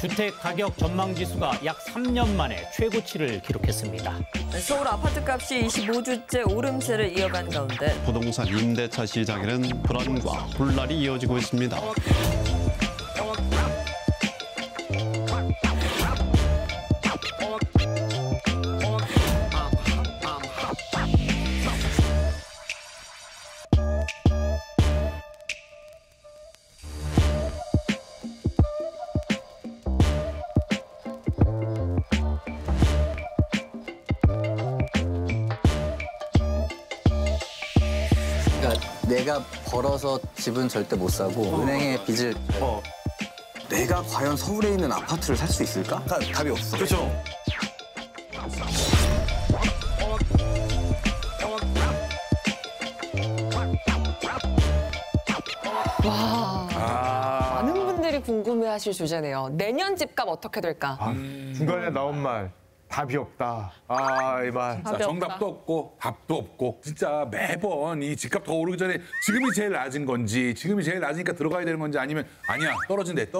주택 가격 전망 지수가 약 3년 만에 최고치를 기록했습니다. 서울 아파트값이 25주째 오름세를 이어간 가운데 부동산 임대차 시장에는 불안과 혼란이 이어지고 있습니다. 내가 벌어서 집은 절대 못 사고 은행에 빚을 내가 과연 서울에 있는 아파트를 살 수 있을까? 답이 없어. 그렇죠. 많은 분들이 궁금해하실 주제네요. 내년 집값 어떻게 될까? 중간에 나온 말 답이 없다. 이 말. 자, 정답도 없고 답도 없고 진짜 매번 이 집값 더 오르기 전에 지금이 제일 낮은 건지 지금이 제일 낮으니까 들어가야 되는 건지 아니면 아니야 떨어진대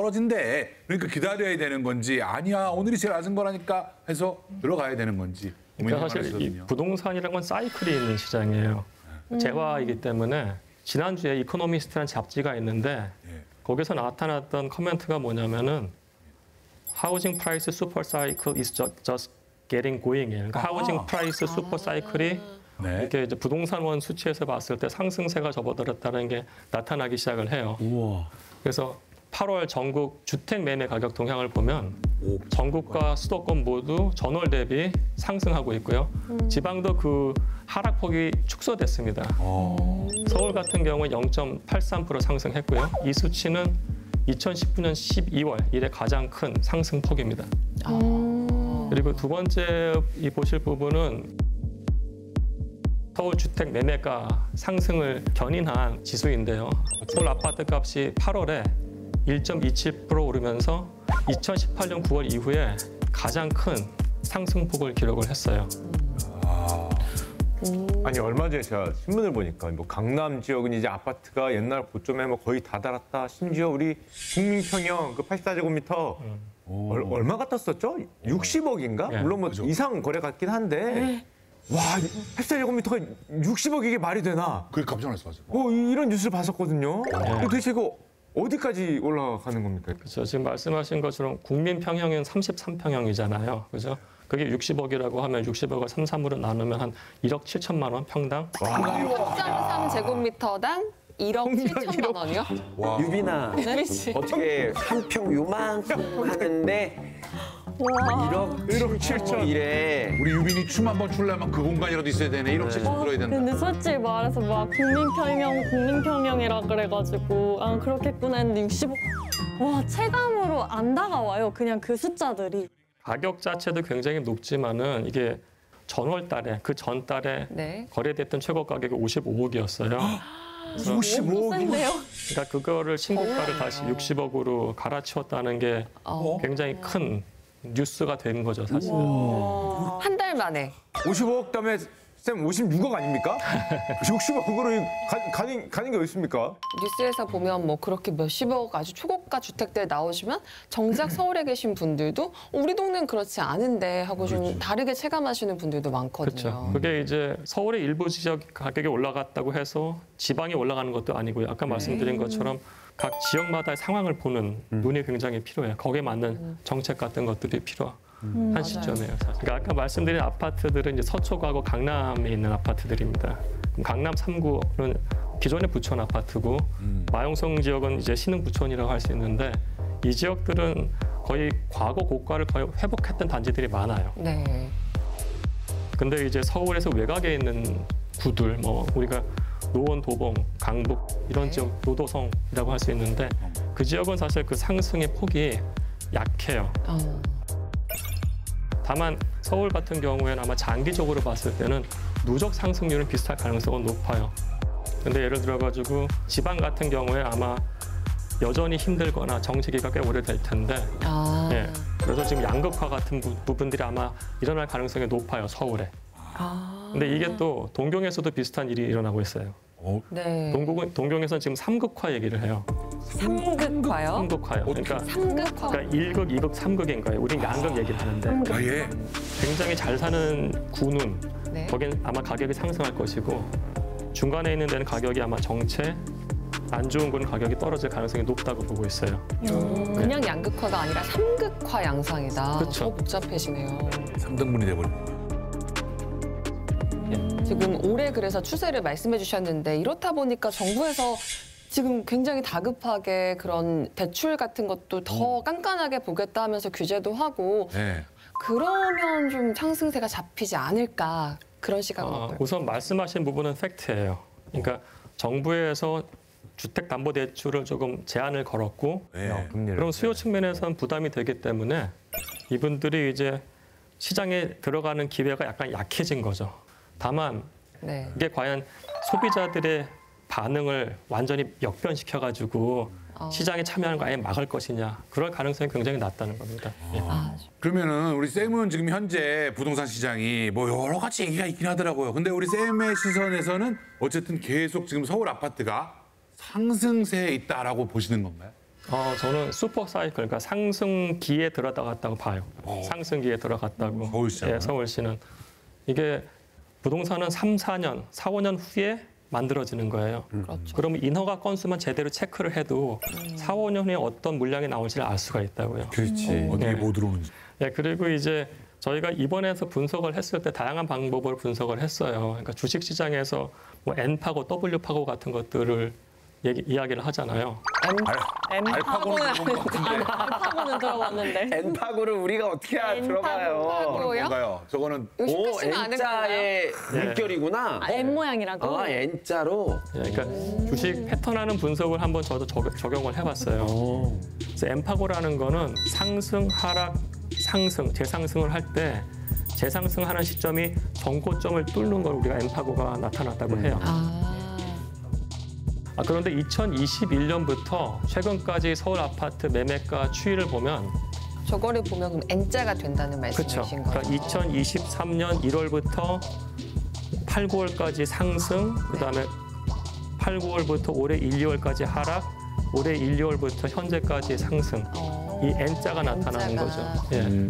그러니까 기다려야 되는 건지 아니야 오늘이 제일 낮은 거라니까 해서 들어가야 되는 건지 그러니까 사실 이 부동산이라는 건 사이클이 있는 시장이에요. 재화이기 때문에 지난주에 이코노미스트라는 잡지가 있는데 거기서 나타났던 코멘트가 뭐냐면은 하우징 프라이스 슈퍼 사이클 is just getting going이에요. 그러니까 하우징 프라이스 슈퍼 사이클이 이렇게 이제 부동산원 수치에서 봤을 때 상승세가 접어들었다는 게 나타나기 시작을 해요. 그래서 8월 전국 주택 매매 가격 동향을 보면 전국과 수도권 모두 전월 대비 상승하고 있고요. 지방도 그 하락폭이 축소됐습니다. 서울 같은 경우는 0.83% 상승했고요. 이 수치는 2019년 12월 이래 가장 큰 상승폭입니다. 그리고 두 번째 보실 부분은 서울 주택 매매가 상승을 견인한 지수인데요. 서울 아파트 값이 8월에 1.27% 오르면서 2018년 9월 이후에 가장 큰 상승폭을 기록을 했어요. 아니 얼마 전에 제가 신문을 보니까 뭐 강남 지역은 이제 아파트가 옛날 고점에 뭐 거의 다 달았다. 심지어 우리 국민평형 그 84제곱미터 얼마 같았었죠? 60억인가? 물론 뭐 그죠. 이상 거래 같긴 한데 와 84제곱미터가 60억 이게 말이 되나? 그게 깜짝 놀랐어. 이런 뉴스를 봤었거든요. 도대체 이거 어디까지 올라가는 겁니까? 그렇죠. 지금 말씀하신 것처럼 국민평형은 33평형이잖아요. 그죠? 그게 60억이라고 하면 60억을 3,3으로 나누면 한 1억 7천만 원 평당? 3.3제곱미터당 1억 7천만 원이요? 유빈아, 어떻게 한 평 요만큼 하는데 1억 7천 이래. 우리 유빈이 춤 한번 추려면 그 공간이라도 있어야 되네. 1억 7천 들어야 된다. 근데 솔직히 말해서 막 국민평형이라 그래가지고 그렇겠구나 했는데 60억. 와, 체감으로 안 다가와요. 그냥 그 숫자들이. 가격 자체도 굉장히 높지만은 이게 전월 달에 그 전 달에 거래됐던 최고 가격이 55억이었어요. 55억이요? 그러니까 그거를 신고가를 다시 60억으로 갈아치웠다는 게 굉장히 큰 뉴스가 된 거죠, 사실. 한 달 만에. 55억 다음에 쌤 56억 아닙니까? 60억으로 가는 게 어디 있습니까? 뉴스에서 보면 뭐 그렇게 몇십억 아주 초고가 주택들 나오시면 정작 서울에 계신 분들도 우리 동네는 그렇지 않은데 하고 좀 다르게 체감하시는 분들도 많거든요. 그렇죠. 그게 이제 서울의 일부 지역 가격이 올라갔다고 해서 지방이 올라가는 것도 아니고요. 아까 말씀드린 것처럼 각 지역마다의 상황을 보는 눈이 굉장히 필요해요. 거기에 맞는 정책 같은 것들이 필요한 시점이에요. 그러니까 아까 말씀드린 아파트들은 이제 서초구하고 강남에 있는 아파트들입니다. 그럼 강남 3구는 기존의 부촌 아파트고 마용성 지역은 이제 신흥 부촌이라고 할 수 있는데 이 지역들은 거의 과거 고가를 거의 회복했던 단지들이 많아요. 근데 이제 서울에서 외곽에 있는 구들, 뭐 우리가 노원, 도봉, 강북 이런 지역 노도성이라고 할 수 있는데 그 지역은 사실 그 상승의 폭이 약해요. 다만 서울 같은 경우에는 아마 장기적으로 봤을 때는 누적 상승률은 비슷할 가능성은 높아요. 근데 예를 들어가지고 지방 같은 경우에 아마 여전히 힘들거나 정체기가 꽤 오래될 텐데 그래서 지금 양극화 같은 부분들이 아마 일어날 가능성이 높아요, 서울에. 근데 이게 또 동경에서도 비슷한 일이 일어나고 있어요. 동경에서는 지금 3극화 얘기를 해요. 삼극화요? 삼극화요. 그러니까 삼극화. 그러니까 1극, 2극, 3극인 거예요. 우린 양극 얘기를 하는데 아, 예. 굉장히 잘 사는 구는 네. 거긴 아마 가격이 상승할 것이고 중간에 있는 데는 가격이 아마 정체, 안 좋은 건 가격이 떨어질 가능성이 높다고 보고 있어요. 그냥 양극화가 아니라 삼극화 양상이다. 그쵸. 더 복잡해지네요. 3등분이 돼버린. 지금 올해 그래서 추세를 말씀해 주셨는데 이렇다 보니까 정부에서 지금 굉장히 다급하게 그런 대출 같은 것도 더 깐깐하게 보겠다 하면서 규제도 하고 네. 그러면 좀 상승세가 잡히지 않을까 그런 시각은 어떨까요? 우선 말씀하신 부분은 팩트예요. 그러니까 정부에서 주택담보대출을 조금 제한을 걸었고 네. 그럼 수요 측면에서는 부담이 되기 때문에 이분들이 이제 시장에 들어가는 기회가 약간 약해진 거죠. 다만 네. 이게 과연 소비자들의 반응을 완전히 역변시켜가지고 시장에 참여하는 거 아예 막을 것이냐 그럴 가능성이 굉장히 낮다는 겁니다. 예. 그러면은 우리 쌤은 지금 현재 부동산 시장이 뭐 여러 가지 얘기가 있긴 하더라고요. 근데 우리 쌤의 시선에서는 어쨌든 계속 지금 서울 아파트가 상승세에 있다라고 보시는 건가요? 저는 슈퍼 사이클, 그러니까 상승기에 들어갔다고 봐요. 상승기에 들어갔다고. 서울시는? 예, 서울시는. 이게 부동산은 3, 4년, 4, 5년 후에 만들어지는 거예요. 그렇죠. 그러면 인허가 건수만 제대로 체크를 해도 4, 5년 후에 어떤 물량이 나올지를 알 수가 있다고요. 그렇지. 어디에 뭐 들어오는지. 예, 그리고 이제 저희가 이번에서 분석을 했을 때 다양한 방법을 분석을 했어요. 그러니까 주식시장에서 뭐 N파고, W파고 같은 것들을 이야기를 하잖아요. 알파고는 들어본 것 같은데. 알파고는 들어봤는데. N파고를 우리가 어떻게 들어가요? 파고요? 뭔가요? 저거는 이거 오, 쉽게 쓰면 아는 건가요? N자의 물결이구나. M 모양이라고. 아, N자로. 예, 그러니까 주식 패턴하는 분석을 한번 저도 적용을 해봤어요. 그래서 N파고라는 거는 상승, 하락, 상승, 재상승을 할 때 재상승하는 시점이 전고점을 뚫는 걸 우리가 N파고가 나타났다고 해요. 그런데 2021년부터 최근까지 서울 아파트 매매가 추이를 보면 저거를 보면 그럼 N자가 된다는 그렇죠. 말씀이신 거예요? 그러니까 2023년 1월부터 8, 9월까지 상승, 그다음에 8, 9월부터 올해 1, 2월까지 하락, 올해 1, 2월부터 현재까지 상승. 이 N자가 나타나는 N자가. 거죠. 예.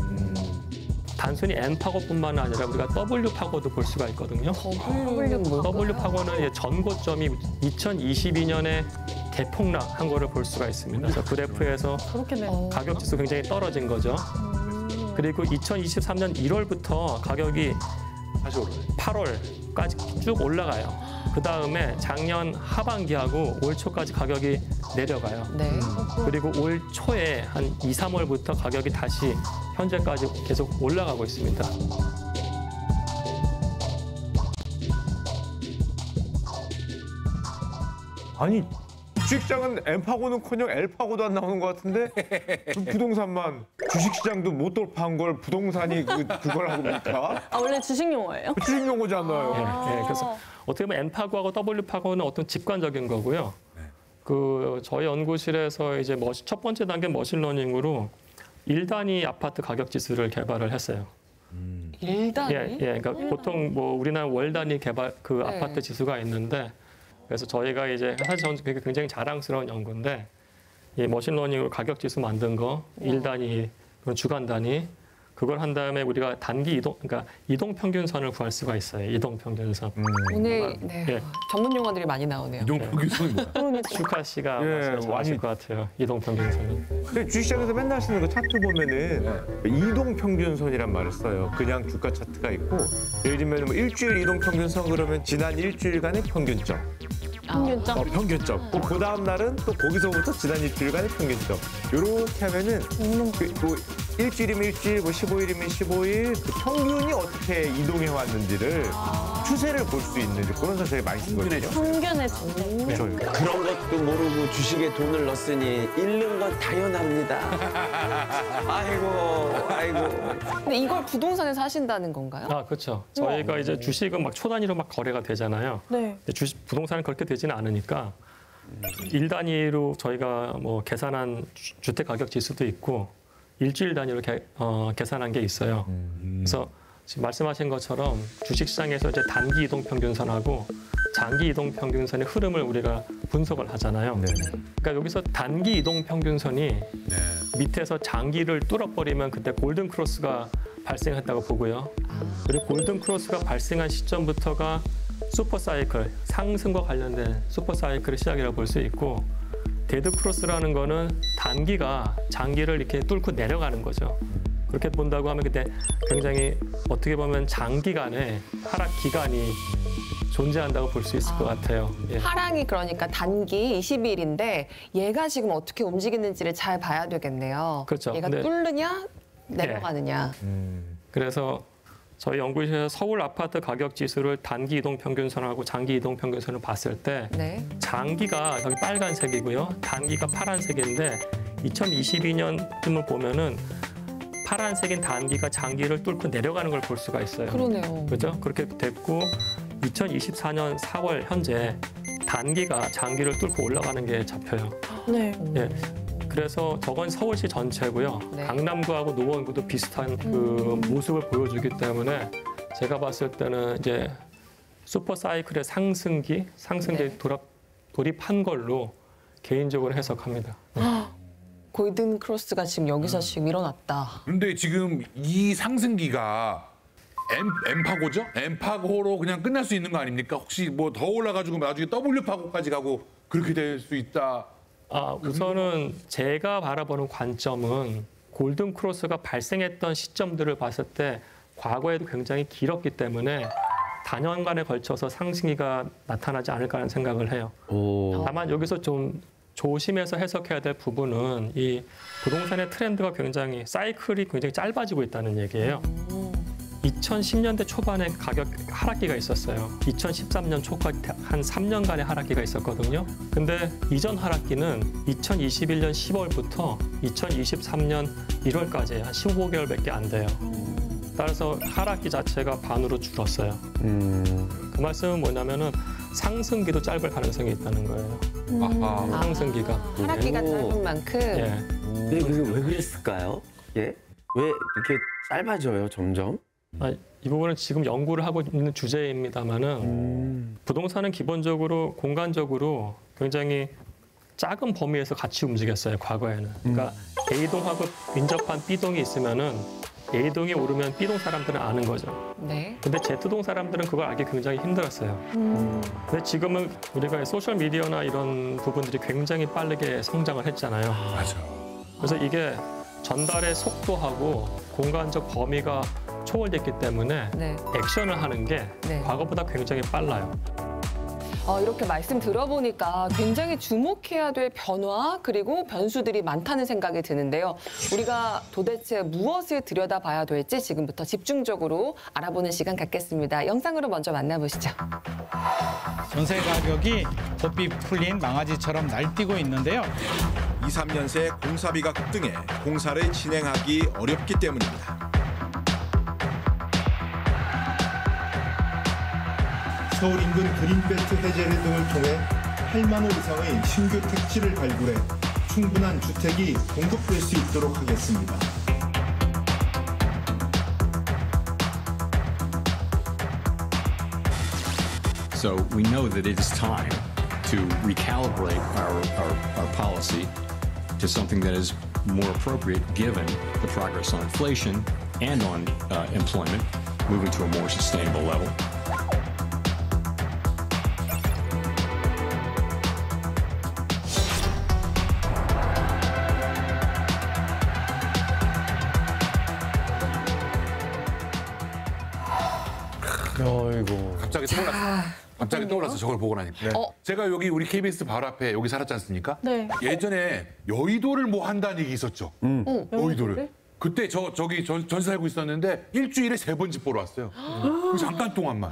단순히 N파고뿐만 아니라 우리가 W파고도 볼 수가 있거든요. W파고는 전고점이 2022년에 대폭락한 거를 볼 수가 있습니다. 그래서 그래프에서 그렇겠네요. 가격 지수 굉장히 떨어진 거죠. 그리고 2023년 1월부터 가격이 8월까지 쭉 올라가요. 그 다음에 작년 하반기하고 올 초까지 가격이 내려가요. 네. 그리고 올 초에 한 2, 3월부터 가격이 다시 현재까지 계속 올라가고 있습니다. 아니 주식시장은 N파고는커녕 L파고도 안 나오는 것 같은데 부동산만 주식시장도 못 돌파한 걸 부동산이 그걸 하고 있다? 아, 원래 주식 용어예요? 주식 용어잖아요. 예, 그래서 어떻게 보면 N파고하고 W파고는 어떤 직관적인 거고요. 저희 연구실에서 이제 첫 번째 단계 머신러닝으로 1단위 아파트 가격 지수를 개발을 했어요. 1단위? 예, 그러니까 보통 뭐 우리나라 월 단위 개발 네. 아파트 지수가 있는데 그래서 저희가 이제 사실 저는 그게 굉장히 자랑스러운 연구인데 이 머신러닝으로 가격 지수 만든 거 1단위 그런 주간 단위 그걸 한 다음에 우리가 단기 그러니까 이동 평균선을 구할 수가 있어요. 이동 평균선. 오늘 예. 전문 용어들이 많이 나오네요. 이동 평균선이 뭐야? 슈카 씨가 예, 아실 것 같아요. 이동 평균선. 근데 주식시장에서 맨날 쓰는 그 차트 보면은 이동 평균선이란 말을 써요. 그냥 주가 차트가 있고 예를 들면 뭐 일주일 이동 평균선 그러면 지난 일주일간의 평균점. 평균점. 평균점. 그 다음 날은 또 거기서부터 지난 일주일간의 평균점. 이렇게 하면은 뭐 일주일이면 일주일, 뭐 15일이면 15일 그 평균이 어떻게 이동해 왔는지를 추세를 볼 수 있는 그런 사실을 많이 쓰거든요. 평균의 전쟁. 그렇죠. 그런 것도 모르고 주식에 돈을 넣었으니 잃는 건 당연합니다. 아이고. 근데 이걸 부동산에서 하신다는 건가요? 그렇죠. 저희가 이제 주식은 막 초단위로 막 거래가 되잖아요. 네. 근데 부동산은 그렇게 되지는 않으니까 1단위로 저희가 뭐 계산한 주택 가격 지수도 있고 일주일 단위로 계산한 게 있어요. 그래서 지금 말씀하신 것처럼 주식시장에서 이제 단기 이동 평균선하고 장기 이동 평균선의 흐름을 우리가 분석을 하잖아요. 그러니까 여기서 단기 이동 평균선이 밑에서 장기를 뚫어버리면 그때 골든 크로스가 발생했다고 보고요. 그리고 골든 크로스가 발생한 시점부터가 슈퍼 사이클, 상승과 관련된 슈퍼 사이클의 시작이라고 볼 수 있고, 데드 크로스라는 거는 단기가 장기를 이렇게 뚫고 내려가는 거죠. 그렇게 본다고 하면 그때 굉장히 어떻게 보면 장기간의 하락 기간이 존재한다고 볼 수 있을 것 같아요. 예. 하락이 그러니까 단기 20일인데 얘가 지금 어떻게 움직이는지를 잘 봐야 되겠네요. 그렇죠. 얘가 근데- 뚫느냐 내려가느냐. 그래서 저희 연구실에서 서울 아파트 가격 지수를 단기 이동 평균선하고 장기 이동 평균선을 봤을 때 네. 장기가 여기 빨간색이고요. 단기가 파란색인데 2022년쯤을 보면은 파란색인 단기가 장기를 뚫고 내려가는 걸 볼 수가 있어요. 그러네요. 그렇죠? 그렇게 됐고 2024년 4월 현재 단기가 장기를 뚫고 올라가는 게 잡혀요. 네. 예. 그래서 저건 서울시 전체고요. 네. 강남구하고 노원구도 비슷한 그 모습을 보여주기 때문에 제가 봤을 때는 이제 슈퍼 사이클의 상승기에 네. 돌입한 걸로 개인적으로 해석합니다. 골든 크로스가 지금 여기서 지금 일어났다. 그런데 지금 이 상승기가 M파고죠? M파고로 그냥 끝날 수 있는 거 아닙니까? 혹시 뭐 더 올라가지고 나중에 W파고까지 가고 그렇게 될 수 있다. 우선은 제가 바라보는 관점은 골든 크로스가 발생했던 시점들을 봤을 때 과거에도 굉장히 길었기 때문에 단연간에 걸쳐서 상승기가 나타나지 않을까 하는 생각을 해요. 다만 여기서 좀 조심해서 해석해야 될 부분은 이 부동산의 트렌드가 굉장히 사이클이 굉장히 짧아지고 있다는 얘기예요. 2010년대 초반에 가격 하락기가 있었어요. 2013년 초까지 한 3년간의 하락기가 있었거든요. 근데 이전 하락기는 2021년 10월부터 2023년 1월까지 한 15개월밖에 안 돼요. 따라서 하락기 자체가 반으로 줄었어요. 그 말씀은 뭐냐면은 상승기도 짧을 가능성이 있다는 거예요. 상승기가. 하락기가 짧은 만큼 예. 네, 그게 왜 그랬을까요? 예? 왜 이렇게 짧아져요, 점점? 이 부분은 지금 연구를 하고 있는 주제입니다만은 부동산은 기본적으로 공간적으로 굉장히 작은 범위에서 같이 움직였어요, 과거에는. 그러니까 A동하고 인접한 B동이 있으면은 A동이 오르면 B동 사람들은 아는 거죠. 네. 근데 Z동 사람들은 그걸 알기 굉장히 힘들었어요. 근데 지금은 우리가 소셜 미디어나 이런 부분들이 굉장히 빠르게 성장을 했잖아요. 맞아. 그래서 이게 전달의 속도하고 공간적 범위가 초월됐기 때문에 네. 액션을 하는 게 네. 과거보다 굉장히 빨라요. 이렇게 말씀 들어보니까 굉장히 주목해야 될 변화 그리고 변수들이 많다는 생각이 드는데요. 우리가 도대체 무엇을 들여다봐야 될지 지금부터 집중적으로 알아보는 시간 갖겠습니다. 영상으로 먼저 만나보시죠. 전세 가격이 고삐 풀린 망아지처럼 날뛰고 있는데요. 2, 3년 새 공사비가 급등해 공사를 진행하기 어렵기 때문입니다. 서울 인근 그린벨트 해제 등을 통해 8만 호 이상의 신규 택지를 발굴해 충분한 주택이 공급될 수 있도록 하겠습니다. So we know that it is time to recalibrate our policy to something that is more appropriate given the progress on inflation and on employment, moving to a more sustainable level. 아이고. 갑자기 떠올랐어, 저걸 보고 나니까. 제가 여기 우리 KBS 바로 앞에 여기 살았지 않습니까? 네. 예전에 여의도를 뭐 한다는 얘기 있었죠. 여의도를. 그때 저기 전세 살고 있었는데 일주일에 3번 집 보러 왔어요. 그 잠깐 동안만.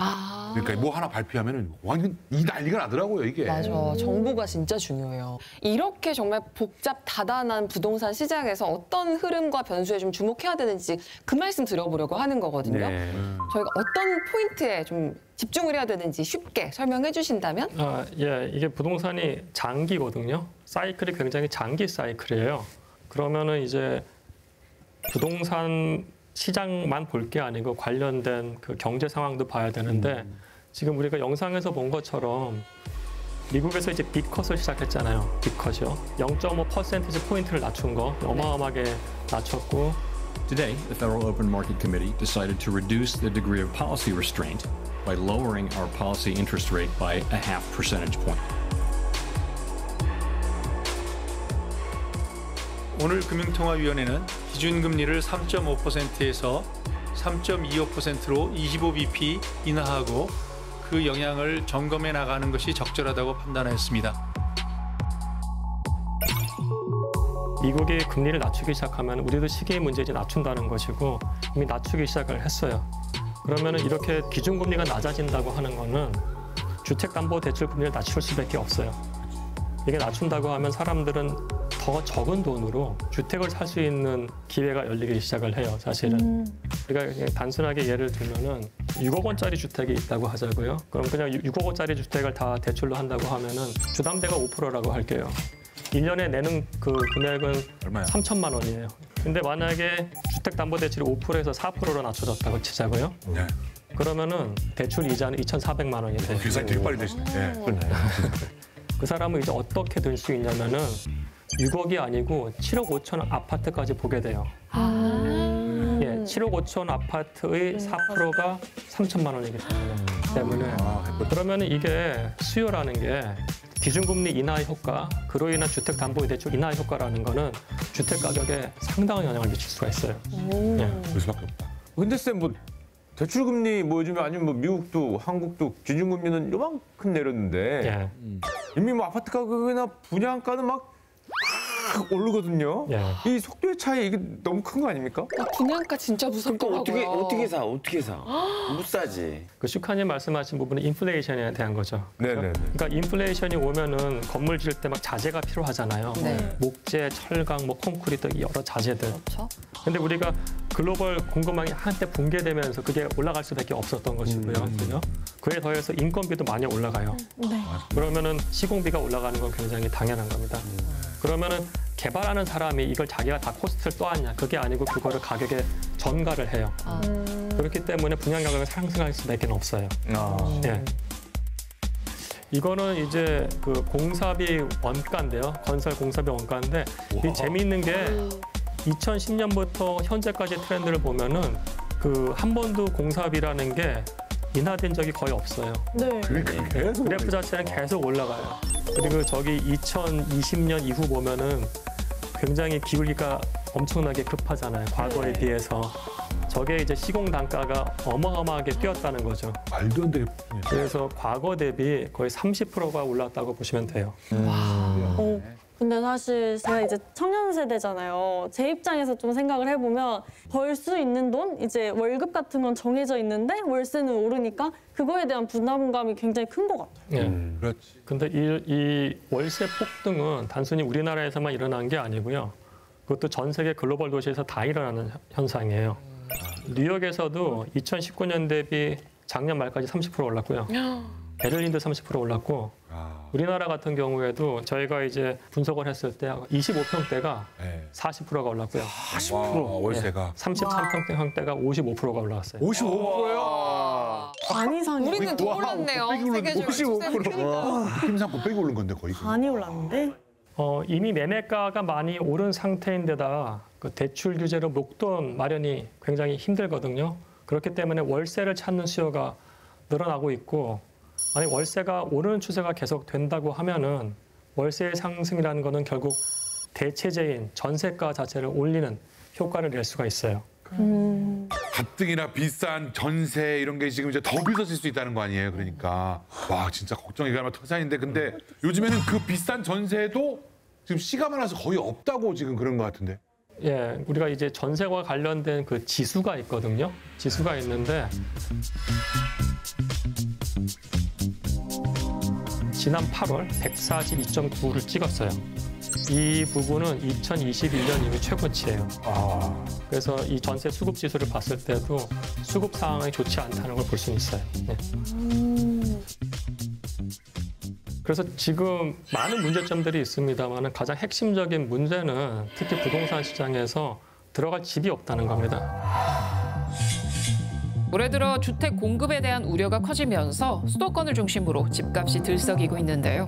그러니까 뭐 하나 발표하면은 완전 이 난리가 나더라고요, 이게. 맞아. 정보가 진짜 중요해요. 이렇게 정말 복잡 다단한 부동산 시장에서 어떤 흐름과 변수에 좀 주목해야 되는지 그 말씀 드려보려고 하는 거거든요. 네. 저희가 어떤 포인트에 좀 집중을 해야 되는지 쉽게 설명해 주신다면? 예, 이게 부동산이 장기거든요. 사이클이 굉장히 장기 사이클이에요. 그러면은 이제 부동산 시장만 볼 게 아니고 관련된 그 경제 상황도 봐야 되는데 지금 우리가 영상에서 본 것처럼 미국에서 이제 빅컷을 시작했잖아요. 빅컷이요. 0.5% 포인트를 낮춘 거 어마어마하게 낮췄고. Today, the Federal Open Market Committee decided to reduce the degree of policy restraint by lowering our policy interest rate by a half percentage point. 오늘 금융통화위원회는 기준금리를 3.5%에서 3.25%로 25bp 인하하고 그 영향을 점검해 나가는 것이 적절하다고 판단하였습니다. 미국이 금리를 낮추기 시작하면 우리도 시기의 문제이지 낮춘다는 것이고 이미 낮추기 시작을 했어요. 그러면 이렇게 기준금리가 낮아진다고 하는 거는 주택담보대출 금리를 낮출 수밖에 없어요. 이게 낮춘다고 하면 사람들은 더 적은 돈으로 주택을 살 수 있는 기회가 열리기 시작을 해요, 사실은. 우리가 그냥 단순하게 예를 들면은 6억 원짜리 주택이 있다고 하자고요. 그럼 그냥 6억 원짜리 주택을 다 대출로 한다고 하면은 주담대가 5%라고 할게요. 1년에 내는 그 금액은 얼마야? 3천만 원이에요. 근데 만약에 주택담보대출이 5%에서 4%로 낮춰졌다고 치자고요. 네. 그러면은 대출 이자는 2,400만 원이 돼요. 계산이 되게 빨리 되시네. 네. 그 사람은 이제 어떻게 될 수 있냐면은 6억이 아니고 7억 5천 아파트까지 보게 돼요. 예, 7억 5천 아파트의 4%가 3천만 원이기 때문에. 그러면 이게 수요라는 게 기준금리 인하 효과, 그로 인한 주택담보대출 인하 효과라는 거는 주택 가격에 상당한 영향을 미칠 수가 있어요. 예. 그럴 수밖에 없다. 근데 쌤 뭐 대출금리 뭐 요즘에 아니면 뭐 미국도 한국도 기준금리는 요만큼 내렸는데 예. 이미 뭐 아파트 가격이나 분양가는 막 오르거든요. 예. 이 속도의 차이 이게 너무 큰 거 아닙니까? 분양가 진짜 무섭더라고요. 어떻게 사? 못 사지. 그 슈카님 말씀하신 부분은 인플레이션에 대한 거죠. 네네. 그러니까 인플레이션이 오면은 건물 지을 때 막 자재가 필요하잖아요. 네. 목재, 철강, 뭐 콘크리트 여러 자재들. 그렇죠. 근데 우리가 글로벌 공급망이 한때 붕괴되면서 그게 올라갈 수밖에 없었던 것이고요. 그죠? 그에 더해서 인건비도 많이 올라가요. 네. 그러면은 시공비가 올라가는 건 굉장히 당연한 겁니다. 그러면은 개발하는 사람이 이걸 자기가 다 코스트를 떠안냐? 그게 아니고 그거를 가격에 전가를 해요. 그렇기 때문에 분양 가격이 상승할 수밖에 없어요. 예. 이거는 이제 그 공사비 원가인데요. 건설 공사비 원가인데 이 재미있는 게 2010년부터 현재까지 트렌드를 보면은 그 한 번도 공사비라는 게 인하된 적이 거의 없어요. 네. 그래프 자체는 계속 올라가요. 그리고 저기 2020년 이후 보면은 굉장히 기울기가 엄청나게 급하잖아요. 과거에 비해서. 저게 이제 시공 단가가 어마어마하게 뛰었다는 거죠. 말도 안 되게. 그래서 과거 대비 거의 30%가 올랐다고 보시면 돼요. 근데 사실 제가 이제 청년 세대잖아요. 제 입장에서 좀 생각을 해보면 벌 수 있는 돈, 이제 월급 같은 건 정해져 있는데 월세는 오르니까 그거에 대한 부담감이 굉장히 큰 것 같아요. 예. 그렇지. 근데 이 월세 폭등은 단순히 우리나라에서만 일어난 게 아니고요. 그것도 전 세계 글로벌 도시에서 다 일어나는 현상이에요. 뉴욕에서도 2019년 대비 작년 말까지 30% 올랐고요. 베를린도 30% 올랐고 우리나라 같은 경우에도 저희가 이제 분석을 했을 때 25평대가 40%가 올랐고요. 40% 월세가. 33평대가 55%가 올라갔어요. 55%요? 반 이상이. 우리는 더 올랐네요. 세계적으로. 55%. 힘상 곱빼기 오른 건데 거의. 많이 올랐는데? 이미 매매가가 많이 오른 상태인데다 그 대출 규제로 목돈 마련이 굉장히 힘들거든요. 그렇기 때문에 월세를 찾는 수요가 늘어나고 있고 만약 월세가 오르는 추세가 계속 된다고 하면은 월세의 상승이라는 거는 결국 대체제인 전세가 자체를 올리는 효과를 낼 수가 있어요. 가뜩이나 비싼 전세 이런 게 지금 이제 더 비싸질 수 있다는 거 아니에요? 그러니까 와 진짜 걱정이 가는 터산인데 근데 요즘에는 그 비싼 전세도 지금 시가 많아서 거의 없다고 지금 그런 것 같은데. 예, 우리가 이제 전세와 관련된 그 지수가 있거든요. 지수가 있는데 지난 8월 142.9를 찍었어요. 이 부분은 2021년 이후 최고치예요. 그래서 이 전세 수급 지수를 봤을 때도 수급 상황이 좋지 않다는 걸 볼 수는 있어요. 네. 그래서 지금 많은 문제점들이 있습니다만 가장 핵심적인 문제는 특히 부동산 시장에서 들어갈 집이 없다는 겁니다. 올해 들어 주택 공급에 대한 우려가 커지면서 수도권을 중심으로 집값이 들썩이고 있는데요.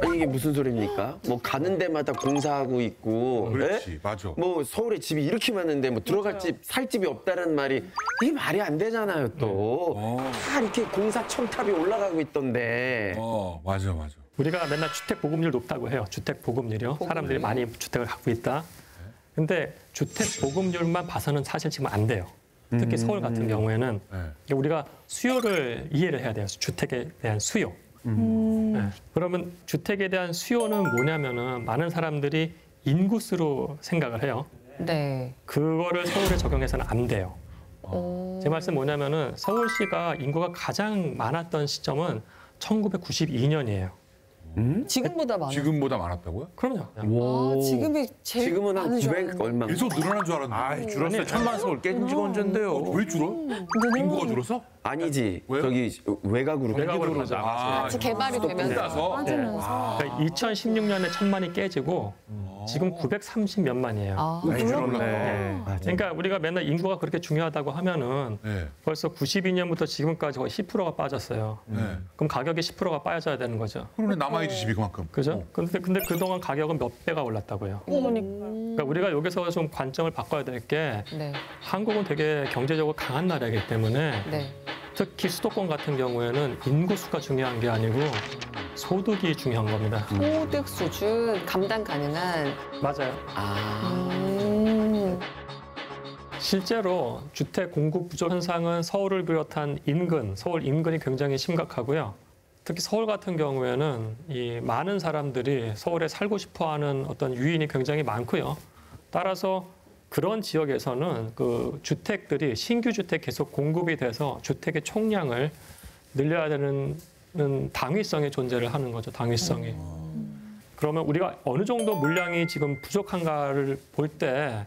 아니, 이게 무슨 소리입니까? 뭐 가는 데마다 공사하고 있고, 그렇지, 맞아. 뭐 서울에 집이 이렇게 많은데 뭐 들어갈 집, 살 집이 없다는 말이 이게 말이 안 되잖아요, 또. 다 이렇게 공사 첨탑이 올라가고 있던데. 맞아. 우리가 맨날 주택 보급률 높다고 해요. 주택 보급률이요. 사람들이 많이 주택을 갖고 있다. 근데 주택 보급률만 봐서는 사실 지금 안 돼요. 특히 서울 같은 경우에는 우리가 수요를 이해를 해야 돼요. 주택에 대한 수요. 네. 그러면 주택에 대한 수요는 뭐냐면은 많은 사람들이 인구수로 생각을 해요. 네. 그거를 서울에 적용해서는 안 돼요. 제 말씀 뭐냐면은 서울시가 인구가 가장 많았던 시점은 1992년이에요. 지금보다 많아요. 지금보다 많았다고요? 그럼요. 지금이 제일 지금은 한 많은 줄 900 얼마. 계속 늘어난 줄 알았는데. 줄었어요. 1000만 서울 깨진 지가 언젠데요. 왜 줄어? 인구가 줄어서? 아니지. 저기 외곽으로. 외곽으로 가자. 같이 개발이 되면서. 그러니까 2016년에 1000만이 깨지고 지금 930 몇만이에요. 많이 줄었네. 그러니까 우리가 맨날 인구가 그렇게 중요하다고 하면은 벌써 92년부터 지금까지 거의 10%가 빠졌어요. 그럼 가격이 10%가 빠져야 되는 거죠. 그러면 남아있지 집이 그만큼. 그죠? 근데 그동안 가격은 몇 배가 올랐다고요. 그러니까 우리가 여기서 좀 관점을 바꿔야 될 게 한국은 되게 경제적으로 강한 나라이기 때문에 특히 수도권 같은 경우에는 인구수가 중요한 게 아니고 소득이 중요한 겁니다. 소득 수준 감당 가능한. 맞아요. 실제로 주택 공급 부족 현상은 서울을 비롯한 서울 인근이 굉장히 심각하고요. 특히 서울 같은 경우에는 이 많은 사람들이 서울에 살고 싶어하는 어떤 유인이 굉장히 많고요. 따라서 그런 지역에서는 그 주택들이 신규 주택 계속 공급이 돼서 주택의 총량을 늘려야 되는 당위성의 존재를 하는 거죠. 당위성이. 그러면 우리가 어느 정도 물량이 지금 부족한가를 볼 때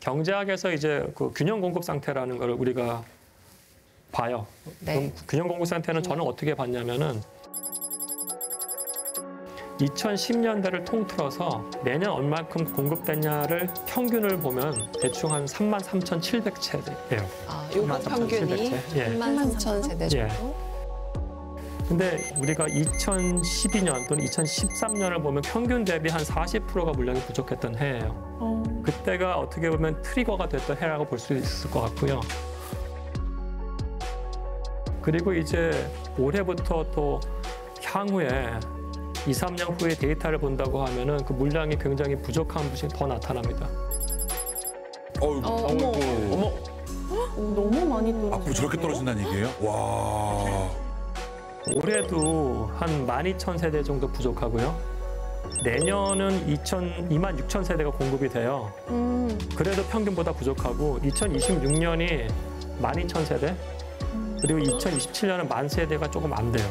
경제학에서 이제 그 균형 공급 상태라는 걸 우리가 봐요. 그럼 균형 공급 상태는 저는 어떻게 봤냐면은 2010년대를 통틀어서 매년 얼마큼 공급됐냐를 평균을 보면 대충 한 33,700채예요. 요거 평균이 33,000 세대 정도? 근데 우리가 2012년 또는 2013년을 보면 평균 대비 한 40%가 물량이 부족했던 해예요. 그때가 어떻게 보면 트리거가 됐던 해라고 볼 수 있을 것 같고요. 그리고 이제 올해부터 또 향후에 2, 3년 후에 데이터를 본다고 하면은 그 물량이 굉장히 부족한 부분이 더 나타납니다. 어머. 너무 많이 떨어져. 앞으로 저렇게 떨어진다는 얘기예요? 와. 올해도 한 12,000세대 정도 부족하고요. 내년은 26,000 세대가 공급이 돼요. 그래도 평균보다 부족하고 2026년이 12,000세대 그리고 2027년은 10,000세대가 조금 안 돼요.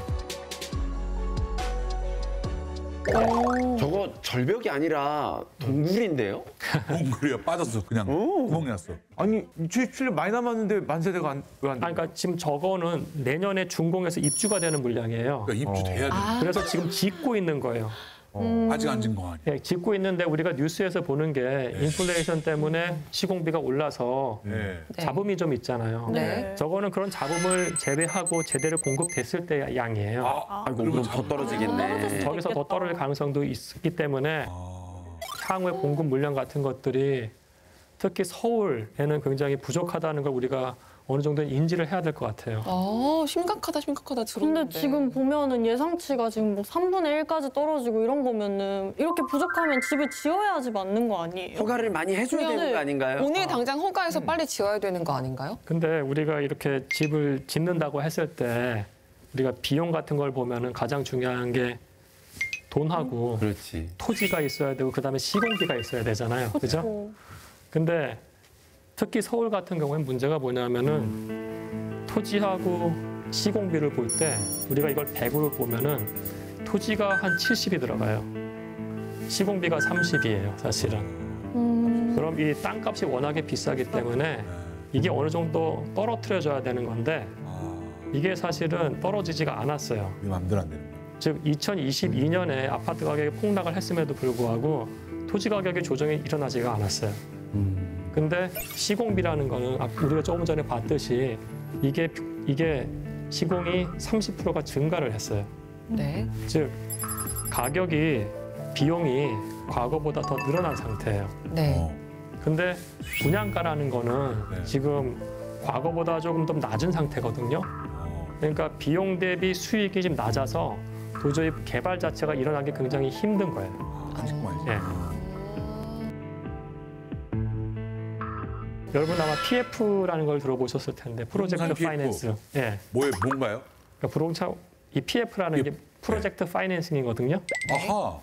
저거 절벽이 아니라 동굴인데요? 동굴이야. 빠졌어. 그냥 구멍이 났어. 아니 27년 많이 남았는데 10,000세대가 왜 안 돼? 그러니까 지금 저거는 내년에 준공에서 입주가 되는 물량이에요. 그러니까 입주돼야 돼. 그래서 지금 짓고 있는 거예요. 아직 안 진 거 아니야? 예, 짓고 있는데 우리가 뉴스에서 보는 게 인플레이션 때문에 시공비가 올라서 잡음이 좀 있잖아요. 저거는 그런 잡음을 제외하고 제대로 공급됐을 때 양이에요. 그럼 더 떨어지겠네. 저기서 더 떨어질 가능성도 있기 때문에 향후에 공급 물량 같은 것들이 특히 서울에는 굉장히 부족하다는 걸 우리가 어느 정도 인지를 해야 될 것 같아요. 심각하다 들었는데. 근데 지금 보면은 예상치가 지금 뭐 3분의 1까지 떨어지고 이런 거면은 이렇게 부족하면 집을 지어야지 맞는 거 아니에요? 허가를 많이 해줘야 되는 거 아닌가요? 오늘 당장 허가해서 빨리 지어야 되는 거 아닌가요? 근데 우리가 이렇게 집을 짓는다고 했을 때 우리가 비용 같은 걸 보면은 가장 중요한 게 돈하고 토지가 있어야 되고 그다음에 시공비가 있어야 되잖아요. 그죠? 근데 특히 서울 같은 경우에는 문제가 뭐냐면은 토지하고 시공비를 볼 때 우리가 이걸 100으로 보면은 토지가 한 70이 들어가요. 시공비가 30이에요, 사실은. 그럼 이 땅값이 워낙에 비싸기 때문에 이게 어느 정도 떨어뜨려져야 되는 건데 이게 사실은 떨어지지가 않았어요. 마음대로 안 되는 거예요. 즉 2022년에 아파트 가격이 폭락을 했음에도 불구하고 토지 가격의 조정이 일어나지가 않았어요. 근데 시공비라는 거는 우리가 조금 전에 봤듯이 이게 시공이 30%가 증가를 했어요. 네. 즉 가격이 비용이 과거보다 더 늘어난 상태예요. 네. 근데 분양가라는 거는 지금 과거보다 조금 더 낮은 상태거든요. 그러니까 비용 대비 수익이 좀 낮아서 도저히 개발 자체가 일어나기 굉장히 힘든 거예요. 예. 여러분 아마 PF라는 걸 들어보셨을 텐데 프로젝트 파이낸스. 예. 뭔가요? 그러니까 이 PF라는 게 프로젝트 파이낸싱이거든요. 아하.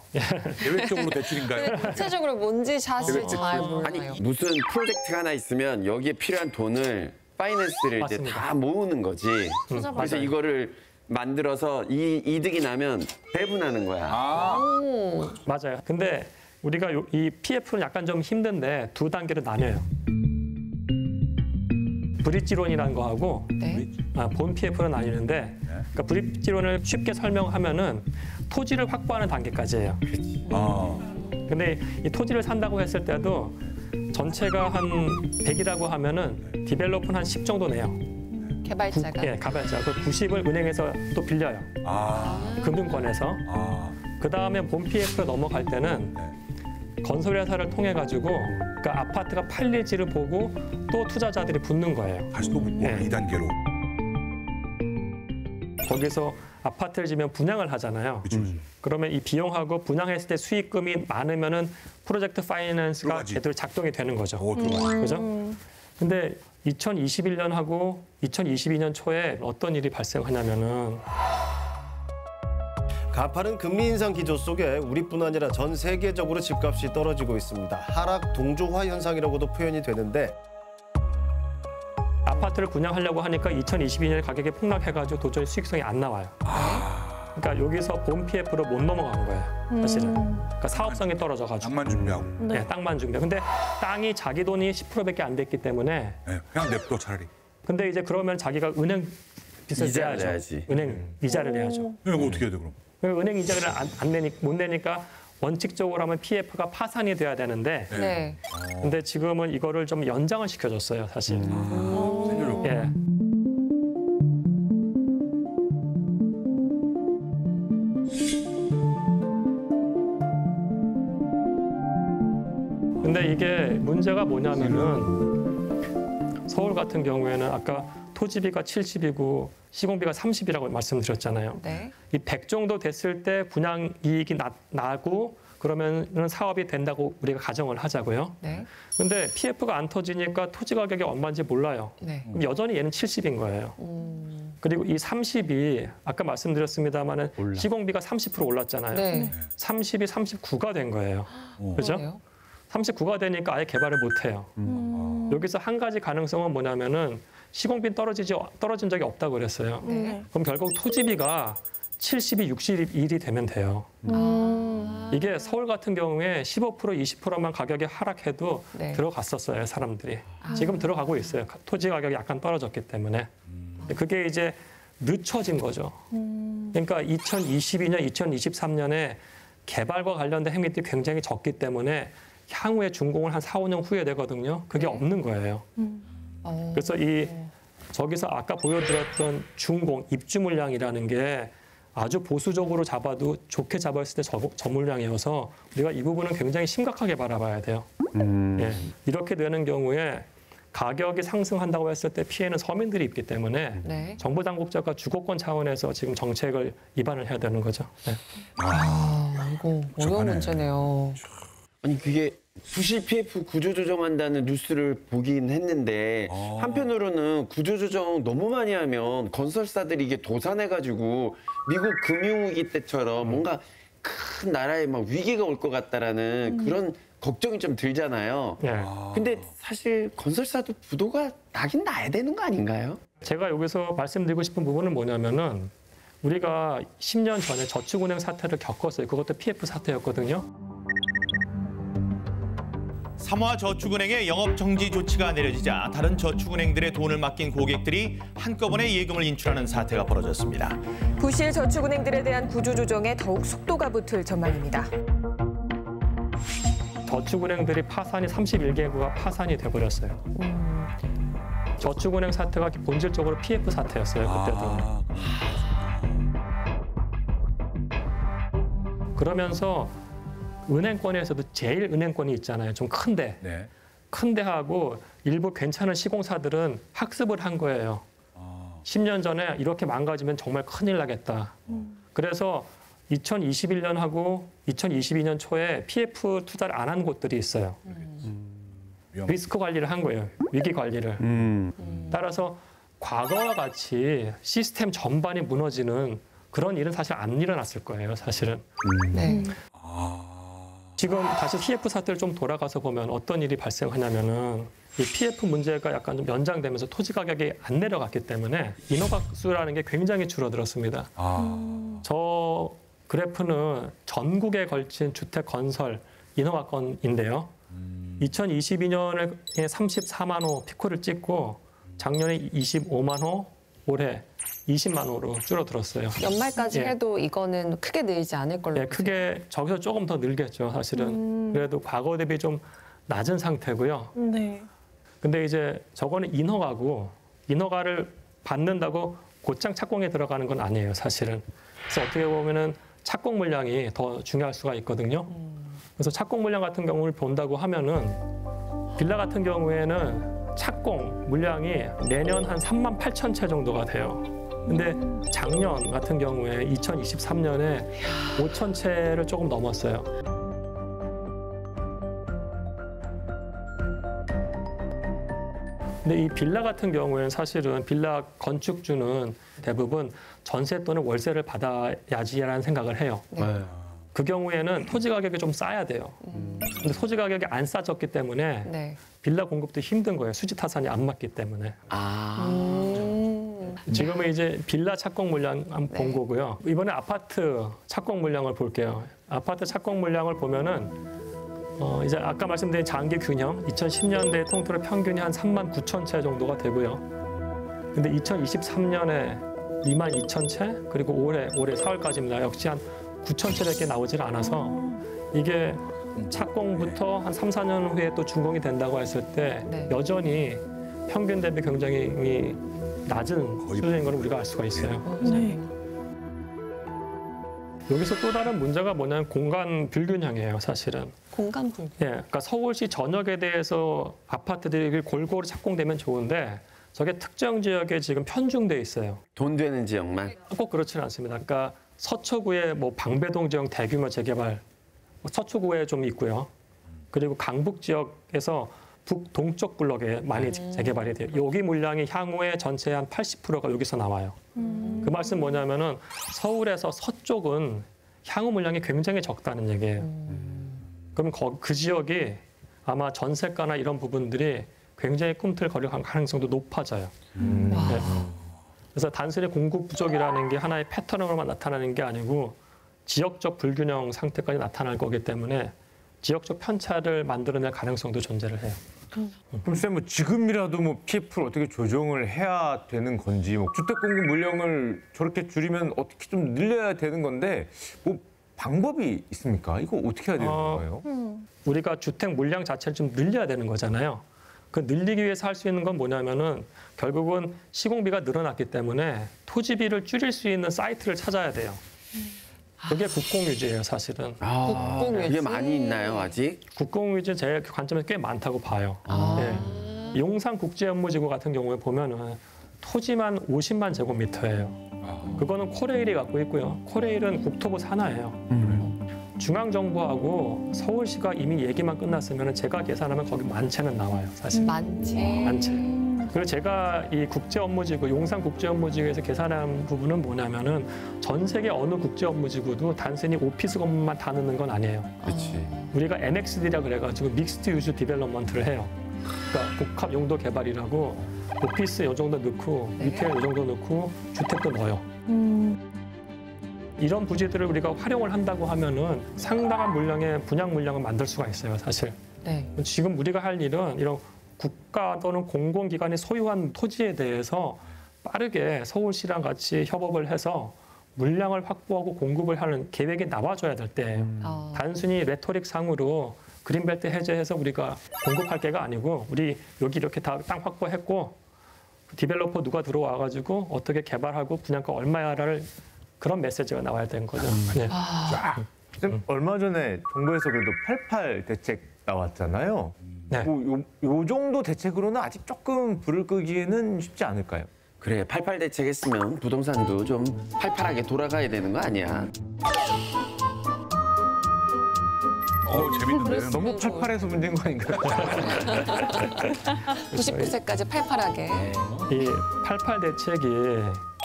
계획적으로 대출인가요? 구체적으로 뭔지 사실 잘 몰라요. 아니 무슨 프로젝트가 하나 있으면 여기에 필요한 돈을 파이낸스를 이제 맞습니다. 다 모으는 거지. 그래서 맞아요. 이거를 만들어서 이 이득이 나면 배분하는 거야. 맞아요. 근데 우리가 이 PF는 약간 좀 힘든데 두 단계로 나뉘어요. 브릿지론이라는 거하고 본 PF는 나뉘는데 그러니까 브릿지론을 쉽게 설명하면은 토지를 확보하는 단계까지예요. 근데 이 토지를 산다고 했을 때도 전체가 한 100이라고 하면은 디벨로퍼는 한 10 정도 내요. 개발자가. 예, 개발자. 그 90을 은행에서 또 빌려요. 금융권에서. 그 다음에 본 PF로 넘어갈 때는 건설회사를 통해 가지고 그러니까 아파트가 팔릴지를 보고 또 투자자들이 붙는 거예요. 다시 또 붙고 2단계로. 거기서 아파트를 지면 분양을 하잖아요. 그러면 이 비용하고 분양했을 때 수익금이 많으면은 프로젝트 파이낸스가 제대로 작동이 되는 거죠. 그죠? 근데 2021년하고 2022년 초에 어떤 일이 발생하냐면은 가파른 금리 인상 기조 속에 우리뿐 아니라 전 세계적으로 집값이 떨어지고 있습니다. 하락 동조화 현상이라고도 표현이 되는데 아파트를 분양하려고 하니까 2022년에 가격이 폭락해가지고 도저히 수익성이 안 나와요. 그러니까 여기서 본 PF로 못 넘어가는 거예요. 사실은. 그러니까 사업성이 떨어져가지고. 땅만 준비하고. 네, 땅만 준비. 근데 땅이 자기 돈이 10%밖에 안 됐기 때문에. 네, 그냥 냅둬 차라리. 근데 이제 그러면 자기가 은행 빚을 이자를 내야죠. 내야지. 은행 이자를 내야죠. 이거 어떻게 해야 돼 그럼? 은행 이자를 못 내니까 원칙적으로 하면 PF가 파산이 돼야 되는데. 네. 근데 지금은 이거를 좀 연장을 시켜줬어요, 사실. 예. 근데 이게 문제가 뭐냐면은 서울 같은 경우에는 아까 토지비가 70이고 시공비가 30이라고 말씀드렸잖아요. 네. 이 100 정도 됐을 때 분양 이익이 나고 그러면은 사업이 된다고 우리가 가정을 하자고요. 네. 근데 PF가 안 터지니까 토지 가격이 얼마인지 몰라요. 네. 그럼 여전히 얘는 70인 거예요. 그리고 이 30이 아까 말씀드렸습니다마는 시공비가 30% 올랐잖아요. 네. 30이 39가 된 거예요. 그죠? 그러네요. 39가 되니까 아예 개발을 못 해요. 여기서 한 가지 가능성은 뭐냐면은 시공비 떨어진 적이 없다고 그랬어요. 네. 그럼 결국 토지비가 70이 61이 되면 돼요. 이게 서울 같은 경우에 15% 20%만 가격이 하락해도 네. 들어갔었어요, 사람들이. 지금 들어가고 있어요. 토지 가격이 약간 떨어졌기 때문에. 그게 이제 늦춰진 거죠. 그러니까 2022년, 2023년에 개발과 관련된 행위들이 굉장히 적기 때문에 향후에 준공을 한 4, 5년 후에 되거든요. 그게 없는 거예요. 그래서 저기서 아까 보여드렸던 준공, 입주 물량이라는 게 아주 보수적으로 잡아도 좋게 잡았을 때 저 물량이어서 우리가 이 부분은 굉장히 심각하게 바라봐야 돼요. 예. 이렇게 되는 경우에 가격이 상승한다고 했을 때 피해는 서민들이 입기 때문에 네. 정부 당국자가 주거권 차원에서 지금 정책을 위반을 해야 되는 거죠. 네. 이거 어려운 문제네요. 아니 그게 부실 PF 구조조정한다는 뉴스를 보긴 했는데 한편으로는 구조조정 너무 많이 하면 건설사들이 이게 도산해가지고 미국 금융위기 때처럼 뭔가 큰 나라에 막 위기가 올 것 같다라는 그런 걱정이 좀 들잖아요. 근데 사실 건설사도 부도가 나긴 나야 되는 거 아닌가요? 제가 여기서 말씀드리고 싶은 부분은 뭐냐면은 우리가 10년 전에 저축은행 사태를 겪었어요. 그것도 PF 사태였거든요. 삼화저축은행의 영업정지 조치가 내려지자 다른 저축은행들의 돈을 맡긴 고객들이 한꺼번에 예금을 인출하는 사태가 벌어졌습니다. 부실 저축은행들에 대한 구조조정에 더욱 속도가 붙을 전망입니다. 저축은행들이 파산이 31개구가 파산이 돼버렸어요. 저축은행 사태가 본질적으로 PF 사태였어요, 그때도. 그러면서 은행권에서도 제일 은행권이 있잖아요. 좀 큰데. 네. 큰데 하고 일부 괜찮은 시공사들은 학습을 한 거예요. 10년 전에 이렇게 망가지면 정말 큰일 나겠다. 그래서 2021년하고 2022년 초에 PF 투자를 안 한 곳들이 있어요. 리스크 관리를 한 거예요. 위기 관리를. 따라서 과거와 같이 시스템 전반이 무너지는 그런 일은 사실 안 일어났을 거예요, 사실은. 네. 지금 다시 PF 사태를 좀 돌아가서 보면 어떤 일이 발생하냐면은 이 PF 문제가 약간 좀 연장되면서 토지 가격이 안 내려갔기 때문에 인허가 수라는 게 굉장히 줄어들었습니다. 저 그래프는 전국에 걸친 주택 건설 인허가 건인데요. 2022년에 34만 호 피크를 찍고 작년에 25만 호, 올해 20만 호로 줄어들었어요. 연말까지 예. 해도 이거는 크게 늘지 않을 걸로. 네, 크게 저기서 조금 더 늘겠죠, 사실은. 그래도 과거 대비 좀 낮은 상태고요. 네. 근데 이제 저거는 인허가고 인허가를 받는다고 곧장 착공에 들어가는 건 아니에요, 사실은. 그래서 어떻게 보면은 착공 물량이 더 중요할 수가 있거든요. 그래서 착공 물량 같은 경우를 본다고 하면은 빌라 같은 경우에는 착공 물량이 내년 한 3만 8천 채 정도가 돼요. 근데 작년 같은 경우에 2023년에 5천 채를 조금 넘었어요. 근데 이 빌라 같은 경우에는 사실은 빌라 건축주는 대부분 전세 또는 월세를 받아야지라는 생각을 해요. 그 경우에는 토지 가격이 좀 싸야 돼요. 근데 토지 가격이 안 싸졌기 때문에 네. 빌라 공급도 힘든 거예요. 수지 타산이 안 맞기 때문에. 지금은 이제 빌라 착공 물량 한번 본 거고요. 이번에 아파트 착공 물량을 볼게요. 아파트 착공 물량을 보면은 이제 아까 말씀드린 장기 균형 2010년대 통틀어 평균이 한 3만 9천 채 정도가 되고요. 근데 2023년에 2만 2천 채 그리고 올해 4월까지입니다. 역시 한 9천 채밖에 나오질 않아서 이게 착공부터 한 3, 4년 후에 또 준공이 된다고 했을 때 여전히 평균 대비 굉장히 낮은 수준인 걸 우리가 알 수가 있어요. 네. 여기서 또 다른 문제가 뭐냐면 공간 불균형이에요, 사실은. 공간 불균형. 예, 그러니까 서울시 전역에 대해서 아파트들이 골고루 착공되면 좋은데 저게 특정 지역에 지금 편중돼 있어요. 돈 되는 지역만? 꼭 그렇지는 않습니다. 그러니까 서초구에 뭐 방배동 지역 대규모 재개발, 서초구에 좀 있고요. 그리고 강북 지역에서 북동쪽 블록에 많이 재개발이 돼요. 여기 물량이 향후에 전체의 한 80%가 여기서 나와요. 그 말씀 뭐냐면은 서울에서 서쪽은 향후 물량이 굉장히 적다는 얘기예요. 그럼 그 지역이 아마 전세가나 이런 부분들이 굉장히 꿈틀거릴 가능성도 높아져요. 네. 그래서 단순히 공급 부족이라는 게 하나의 패턴으로만 나타나는 게 아니고 지역적 불균형 상태까지 나타날 거기 때문에 지역적 편차를 만들어낼 가능성도 존재를 해요. 그럼 쌤, 뭐 지금이라도 뭐 PF를 어떻게 조정을 해야 되는 건지, 뭐 주택 공급 물량을 저렇게 줄이면 어떻게 좀 늘려야 되는 건데 뭐 방법이 있습니까? 이거 어떻게 해야 되는 거예요? 우리가 주택 물량 자체를 좀 늘려야 되는 거잖아요. 그 늘리기 위해서 할 수 있는 건 뭐냐면은 결국은 시공비가 늘어났기 때문에 토지비를 줄일 수 있는 사이트를 찾아야 돼요. 그게 국공유지예요, 사실은. 국공유지? 그게 많이 있나요, 아직? 국공유지 제 관점에서 꽤 많다고 봐요. 네. 용산국제업무지구 같은 경우에 보면은 토지만 50만 제곱미터예요. 그거는 코레일이 갖고 있고요. 코레일은 국토부 산하예요. 중앙정부하고 서울시가 이미 얘기만 끝났으면 제가 계산하면 거기 만채는 나와요, 사실. 만채. 그리고 제가 이 국제업무지구, 용산국제업무지구에서 계산한 부분은 뭐냐면은 전 세계 어느 국제업무지구도 단순히 오피스 건물만 다 넣는 건 아니에요. 그렇지. 우리가 MXD라 그래가지고 믹스드 유즈 디벨롭먼트를 해요. 그러니까 복합 용도 개발이라고 오피스 이 정도 넣고 리테일 이 정도 넣고 주택도 넣어요. 이런 부지들을 우리가 활용을 한다고 하면은 상당한 물량의 분양 물량을 만들 수가 있어요, 사실. 네. 지금 우리가 할 일은 이런 국가 또는 공공기관이 소유한 토지에 대해서 빠르게 서울시랑 같이 협업을 해서 물량을 확보하고 공급을 하는 계획이 나와줘야 될 때예요. 단순히 레토릭 상으로 그린벨트 해제해서 우리가 공급할 게가 아니고 우리 여기 이렇게 다 땅 확보했고 디벨로퍼 누가 들어와가지고 어떻게 개발하고 분양가 얼마야를 그런 메시지가 나와야 되는 거죠. 네. 얼마 전에 정부에서 그래도 88 대책 나왔잖아요. 네. 요 정도 대책으로는 아직 조금 불을 끄기에는 쉽지 않을까요? 그래, 88 대책 했으면 부동산도 좀 팔팔하게 돌아가야 되는 거 아니야? 재밌는데요? 너무 팔팔해서 문제인 거 아닌가요? 99세까지 팔팔하게. 이 88 대책이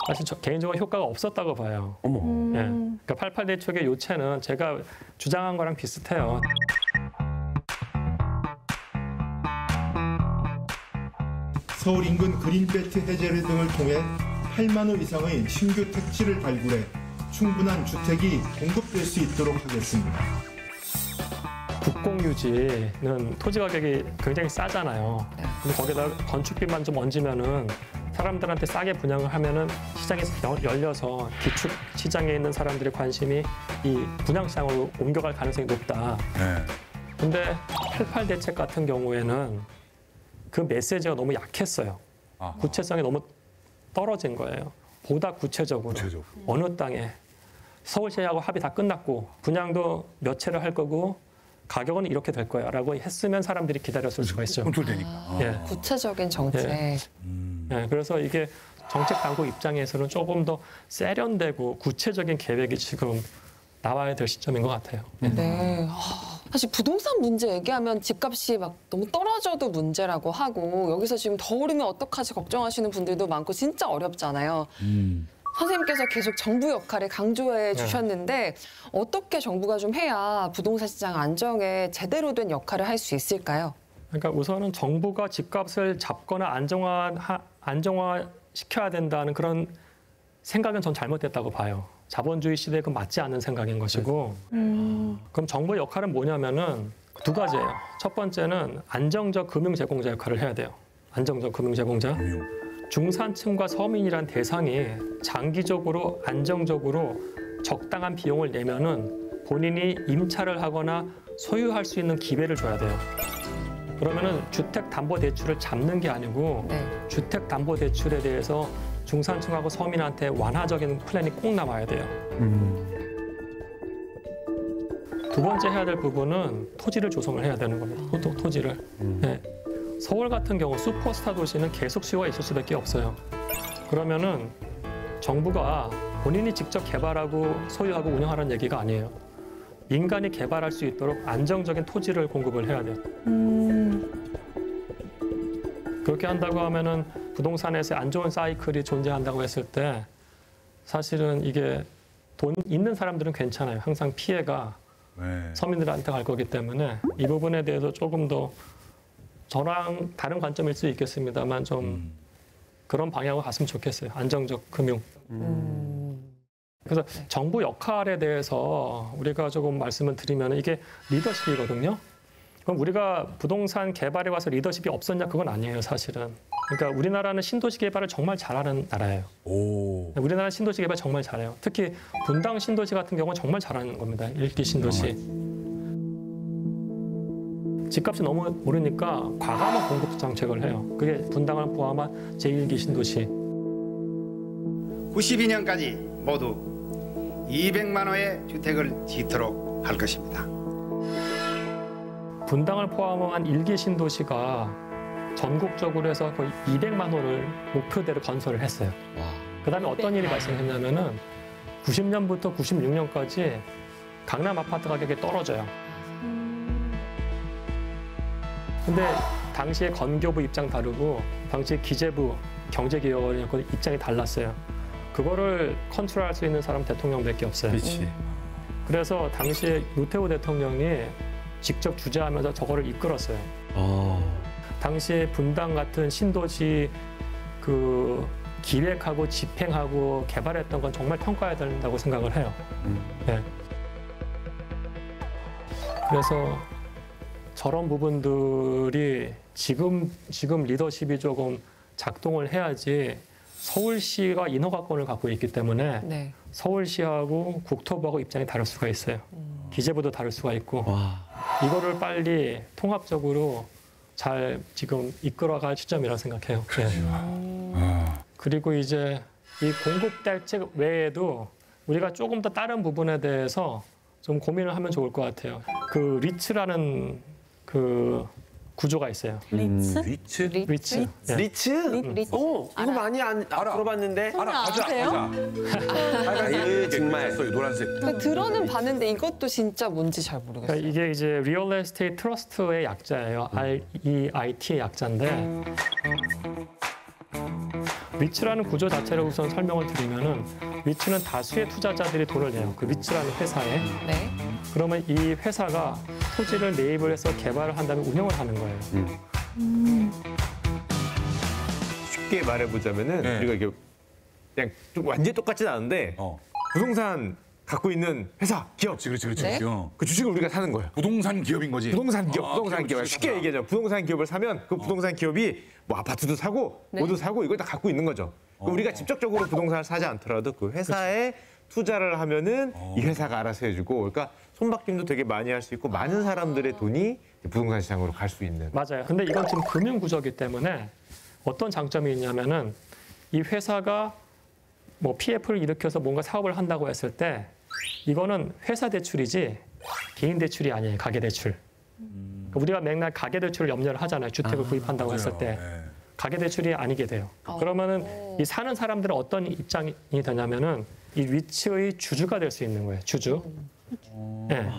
사실 저 개인적으로 효과가 없었다고 봐요. 예. 그러니까 88 대책의 요체는 제가 주장한 거랑 비슷해요. 서울 인근 그린벨트 해제 등을 통해 8만 호 이상의 신규 택지를 발굴해 충분한 주택이 공급될 수 있도록 하겠습니다. 국공유지는 토지 가격이 굉장히 싸잖아요. 근데 거기다 건축비만 좀 얹으면은 사람들한테 싸게 분양을 하면은 시장에서 열려서 기축 시장에 있는 사람들의 관심이 이 분양 시장으로 옮겨갈 가능성이 높다. 근데 88 대책 같은 경우에는 그 메시지가 너무 약했어요. 구체성이 너무 떨어진 거예요. 보다 구체적으로 어느 땅에 서울시하고 합의 다 끝났고 분양도 몇 채를 할 거고 가격은 이렇게 될 거야 라고 했으면 사람들이 기다렸을 수가 있죠. 컨트롤되니까. 예. 구체적인 정책. 예, 그래서 이게 정책 당국 입장에서는 조금 더 세련되고 구체적인 계획이 지금 나와야 될 시점인 것 같아요. 네. 사실 부동산 문제 얘기하면 집값이 막 너무 떨어져도 문제라고 하고 여기서 지금 더 오르면 어떡하지 걱정하시는 분들도 많고 진짜 어렵잖아요. 선생님께서 계속 정부 역할을 강조해 주셨는데 어떻게 정부가 좀 해야 부동산 시장 안정에 제대로 된 역할을 할 수 있을까요? 그러니까 우선은 정부가 집값을 잡거나 안정화시켜야 된다는 그런 생각은 전 잘못됐다고 봐요. 자본주의 시대에 그 맞지 않는 생각인 것이고 그럼 정부의 역할은 뭐냐면은 두 가지예요. 첫 번째는 안정적 금융 제공자 역할을 해야 돼요. 안정적 금융 제공자. 중산층과 서민이란 대상이 장기적으로 안정적으로 적당한 비용을 내면은 본인이 임차를 하거나 소유할 수 있는 기회를 줘야 돼요. 그러면은 주택담보대출을 잡는 게 아니고 주택담보대출에 대해서 중산층하고 서민한테 완화적인 플랜이 꼭 나와야 돼요. 두 번째 해야 될 부분은 토지를 조성을 해야 되는 겁니다. 토지를. 네. 서울 같은 경우 슈퍼스타 도시는 계속 수요가 있을 수밖에 없어요. 그러면은 정부가 본인이 직접 개발하고 소유하고 운영하라는 얘기가 아니에요. 인간이 개발할 수 있도록 안정적인 토지를 공급을 해야 돼요. 그렇게 한다고 하면은 부동산에서 안 좋은 사이클이 존재한다고 했을 때 사실은 이게 돈 있는 사람들은 괜찮아요. 항상 피해가 서민들한테 갈 거기 때문에 이 부분에 대해서 조금 더 저랑 다른 관점일 수 있겠습니다만 좀 그런 방향으로 갔으면 좋겠어요. 안정적 금융. 그래서 정부 역할에 대해서 우리가 조금 말씀을 드리면 이게 리더십이거든요. 그럼 우리가 부동산 개발에 와서 리더십이 없었냐? 그건 아니에요, 사실은. 그러니까 우리나라는 신도시 개발을 정말 잘하는 나라예요. 우리나라는 신도시 개발 정말 잘해요. 특히 분당 신도시 같은 경우는 정말 잘하는 겁니다. 1기 신도시. 집값이 너무 오르니까 과감한 공급 정책을 해요. 그게 분당을 포함한 제1기 신도시. 92년까지 모두 200만 호의 주택을 짓도록 할 것입니다. 분당을 포함한 1기 신도시가 전국적으로 해서 거의 200만 호를 목표대로 건설을 했어요. 그다음에 어떤 일이 발생했냐면은 90년부터 96년까지 강남 아파트 가격이 떨어져요. 근데 당시에 건교부 입장 다르고 당시에 기재부 경제기획원의 입장이 달랐어요. 그거를 컨트롤할 수 있는 사람 대통령밖에 없어요. 그래서 당시에 노태우 대통령이 직접 주재하면서 저거를 이끌었어요. 당시에 분당 같은 신도시 그 기획하고 집행하고 개발했던 건 정말 평가해야 된다고 생각을 해요. 네. 그래서 저런 부분들이 지금 리더십이 조금 작동을 해야지 서울시가 인허가권을 갖고 있기 때문에 네. 서울시하고 국토부하고 입장이 다를 수가 있어요. 기재부도 다를 수가 있고 이거를 빨리 통합적으로 잘 지금 이끌어갈 시점이라고 생각해요. 네. 그리고 이제 이 공급 대책 외에도 우리가 조금 더 다른 부분에 대해서 좀 고민을 하면 좋을 것 같아요. 그 리츠라는 그 구조가 있어요. 리츠? 리츠? 리츠. 네. 리츠? 오, 이거 많이 안 들어봤는데. 가자. 정말. 노란색. 들어는 봤는데 이것도 진짜 뭔지 잘 모르겠어요. 그러니까 이게 이제 리얼 에스테이트 트러스트의 약자예요. REIT의 약자인데 리츠라는 구조 자체를 우선 설명을 드리면은 리츠는 다수의 투자자들이 돈을 내요. 그 리츠라는 회사에. 네. 그러면 이 회사가 토지를 매입을 해서 개발을 한 다음에 운영을 하는 거예요. 쉽게 말해보자면은 우리가 이게 그냥 좀 완전히 똑같진 않은데 부동산 갖고 있는 회사, 기업. 그렇지. 네? 그 주식을 우리가 사는 거예요. 부동산 기업인 거지. 부동산 기업. 쉽게 얘기하죠. 부동산 기업을 사면 그 부동산 기업이 뭐 아파트도 사고 뭐도 사고 이걸 다 갖고 있는 거죠. 우리가 직접적으로 부동산을 사지 않더라도 그 회사에 투자를 하면은 이 회사가 알아서 해주고 그러니까 손바뀜도 되게 많이 할 수 있고 많은 사람들의 돈이 부동산 시장으로 갈 수 있는. 맞아요. 근데 이건 지금 금융 구조이기 때문에 어떤 장점이 있냐면은 이 회사가 뭐 PF를 일으켜서 뭔가 사업을 한다고 했을 때 이거는 회사 대출이지 개인 대출이 아니에요. 가계 대출. 그러니까 우리가 맨날 가계 대출을 염려를 하잖아요. 주택을 구입한다고 했을 때. 가계 대출이 아니게 돼요. 그러면은 이 사는 사람들은 어떤 입장이 되냐면은 이 리츠의 주주가 될 수 있는 거예요. 주주. 네.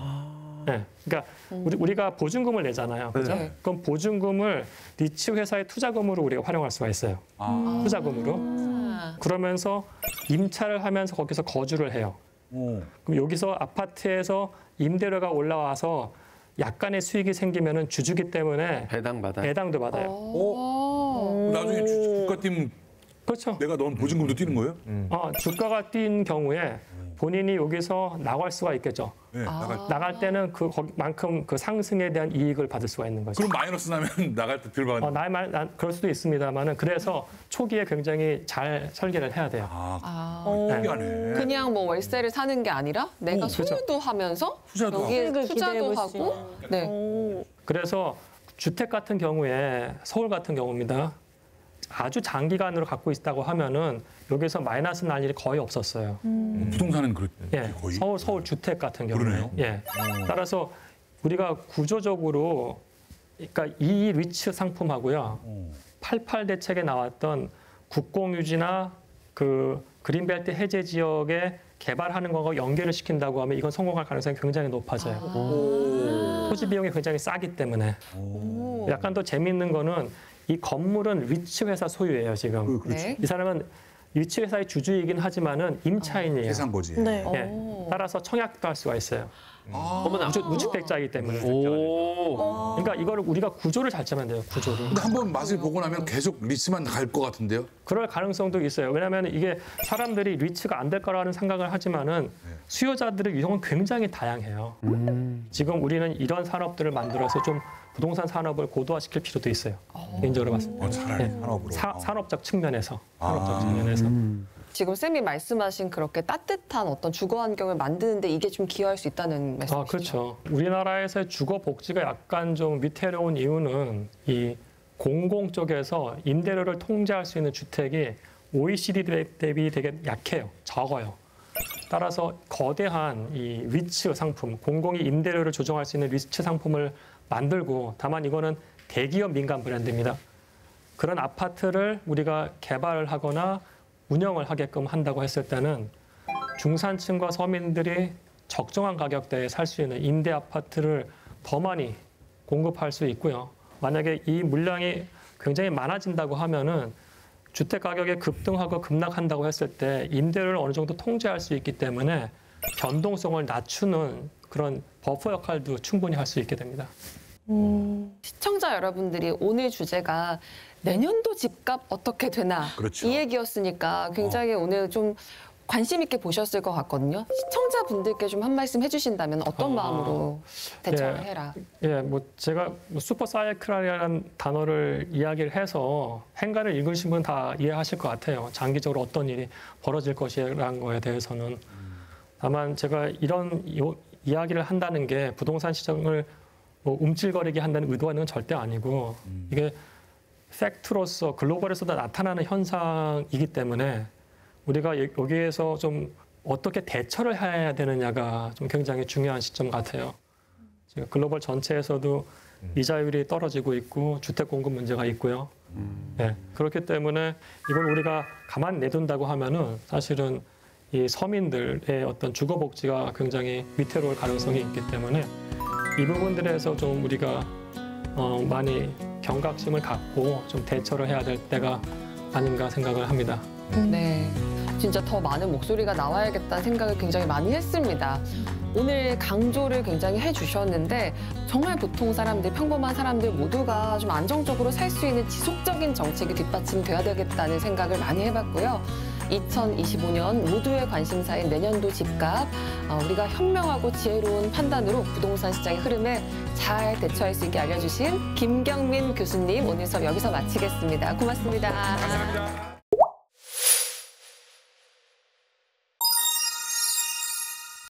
네. 그러니까 우리가 보증금을 내잖아요. 그죠? 네. 그럼 보증금을 리츠 회사의 투자금으로 우리가 활용할 수가 있어요. 투자금으로. 그러면서 임차를 하면서 거기서 거주를 해요. 그럼 여기서 아파트에서 임대료가 올라와서 약간의 수익이 생기면은 주주기 때문에 배당도 받아요. 나중에 주가 뛰면 그렇죠. 내가 넣은 보증금도 뛰는 거예요? 주가가 뛴 경우에 본인이 여기서 나갈 수가 있겠죠. 네, 나갈 때는 그만큼 그 상승에 대한 이익을 받을 수가 있는 거죠. 그럼 마이너스 나면 나갈 때 덜 받는 그럴 수도 있습니다만은 그래서 초기에 굉장히 잘 설계를 해야 돼요. 신기하네. 그냥 뭐 월세를 사는 게 아니라 내가 소유도 하면서 여기에 투자도 하고. 네. 그래서 주택 같은 경우에 서울 같은 경우입니다. 아주 장기간으로 갖고 있다고 하면은 여기서 마이너스 날 일이 거의 없었어요. 부동산은 거의. 서울 주택 같은 경우에. 그러네요. 예. 따라서 우리가 구조적으로 그러니까 이 리츠 상품하고요. 88 대책에 나왔던 국공유지나 그 그린벨트 해제 지역에 개발하는 거가 연계를 시킨다고 하면 이건 성공할 가능성이 굉장히 높아져요. 토지 비용이 굉장히 싸기 때문에. 약간 더 재미있는 거는 이 건물은 리츠 회사 소유예요, 지금. 네. 이 사람은 리츠 회사의 주주이긴 하지만은 임차인이에요. 계산 거지. 네. 예. 따라서 청약도 할 수가 있어요. 무주택자이기 때문에. 그러니까 이거를 우리가 구조를 잘 짜면 돼요, 구조를. 근데 한번 맛을 보고 나면 계속 리츠만 갈 것 같은데요? 그럴 가능성도 있어요. 왜냐하면 이게 사람들이 리츠가 안 될 거라는 생각을 하지만은 수요자들의 유형은 굉장히 다양해요. 지금 우리는 이런 산업들을 만들어서 좀 부동산 산업을 고도화시킬 필요도 있어요. 개인적으로 봤습니다. 차라리 산업으로. 산업적 측면에서. 산업적 측면에서. 지금 쌤이 말씀하신 그렇게 따뜻한 어떤 주거 환경을 만드는데 이게 좀 기여할 수 있다는 말씀이시죠? 그렇죠. 우리나라에서의 주거 복지가 약간 좀 위태로운 이유는 이 공공 쪽에서 임대료를 통제할 수 있는 주택이 OECD 대비 되게 약해요. 적어요. 따라서 거대한 이 리츠 상품, 공공이 임대료를 조정할 수 있는 리츠 상품을 만들고, 다만 이거는 대기업 민간 브랜드입니다. 그런 아파트를 우리가 개발을 하거나 운영을 하게끔 한다고 했을 때는 중산층과 서민들이 적정한 가격대에 살 수 있는 임대 아파트를 더 많이 공급할 수 있고요. 만약에 이 물량이 굉장히 많아진다고 하면은 주택 가격이 급등하고 급락한다고 했을 때 임대료를 어느 정도 통제할 수 있기 때문에 변동성을 낮추는 그런 버퍼 역할도 충분히 할 수 있게 됩니다. 시청자 여러분들이 오늘 주제가 내년도 집값 어떻게 되나 그렇죠. 이 얘기였으니까 굉장히 오늘 좀 관심 있게 보셨을 것 같거든요. 시청자분들께 좀 한 말씀 해주신다면 어떤 마음으로 대처를 해라. 뭐 제가 슈퍼 사이클이라는 단어를 이야기를 해서 행간을 읽으신 분 다 이해하실 것 같아요. 장기적으로 어떤 일이 벌어질 것이라는 거에 대해서는. 다만 제가 이런 이야기를 한다는 게 부동산 시장을 뭐 움찔거리게 한다는 의도하는 건 절대 아니고 이게 팩트로서 글로벌에서도 나타나는 현상이기 때문에 우리가 여기에서 좀 어떻게 대처를 해야 되느냐가 좀 굉장히 중요한 시점 같아요. 지금 글로벌 전체에서도 이자율이 떨어지고 있고 주택 공급 문제가 있고요. 네, 그렇기 때문에 이걸 우리가 가만 내둔다고 하면은 사실은 이 서민들의 어떤 주거 복지가 굉장히 위태로울 가능성이 있기 때문에 이 부분들에서 좀 우리가 많이 경각심을 갖고 좀 대처를 해야 될 때가 아닌가 생각을 합니다. 네, 진짜 더 많은 목소리가 나와야겠다는 생각을 굉장히 많이 했습니다. 오늘 강조를 굉장히 해주셨는데 정말 보통 사람들, 평범한 사람들 모두가 좀 안정적으로 살 수 있는 지속적인 정책이 뒷받침돼야 되겠다는 생각을 많이 해봤고요. 2025년 모두의 관심사인 내년도 집값, 우리가 현명하고 지혜로운 판단으로 부동산 시장의 흐름에 잘 대처할 수 있게 알려주신 김경민 교수님, 오늘 수업 여기서 마치겠습니다. 고맙습니다. 감사합니다.